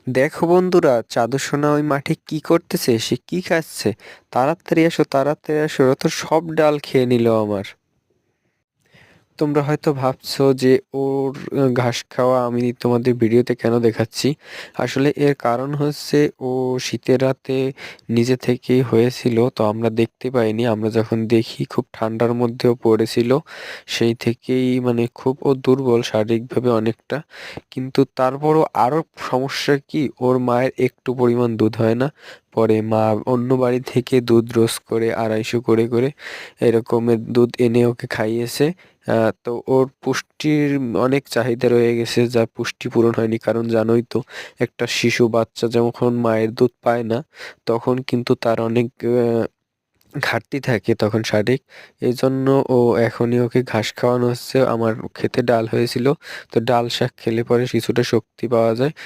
দেখো বন্ধুরা, চাদর সোনা ওই মাঠে কি করতেছে, সে কি খাচ্ছে। তাড়াতাড়ি আসো, তাড়াতাড়ি আসো, ও তো সব ডাল খেয়ে নিল আমার। তোমরা হয়তো ভাবছো যে ওর ঘাস খাওয়া আমি তোমাদের ভিডিওতে কেন দেখাচ্ছি। আসলে এর কারণ হচ্ছে ও শীতের রাতে নিজে থেকেই হয়েছিল, তো আমরা দেখতে পাইনি। আমরা যখন দেখি খুব ঠান্ডার মধ্যেও পড়েছিল। সেই থেকেই মানে খুব ও দুর্বল শারীরিকভাবে অনেকটা। কিন্তু তারপরও আরো সমস্যা কি, ওর মায়ের একটু পরিমাণ দুধ হয় না। পরে মা অন্য বাড়ি থেকে দুধ রোজ করে 250 করে করে এরকমের দুধ এনে ওকে খাইয়েছে। তো ওর পুষ্টির অনেক চাহিদা রয়ে গেছে, যা পুষ্টি পূরণ হয়নি। কারণ জানোই তো, একটা শিশু বাচ্চা যখন মায়ের দুধ পায় না, তখন কিন্তু তার অনেক ঘাটতি থাকে তখন শারীরিক। এই জন্য ও এখনই ওকে ঘাস খাওয়ানো হচ্ছে। আমার খেতে ডাল হয়েছিল, তো ডাল শাক খেলে পরে কিছুটা শক্তি পাওয়া যায়।